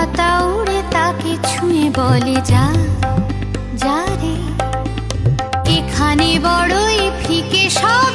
পাতা উড়ে তাকে ছুঁয়ে বলে যা যা রে, এখানে বড়ই ফিকে সব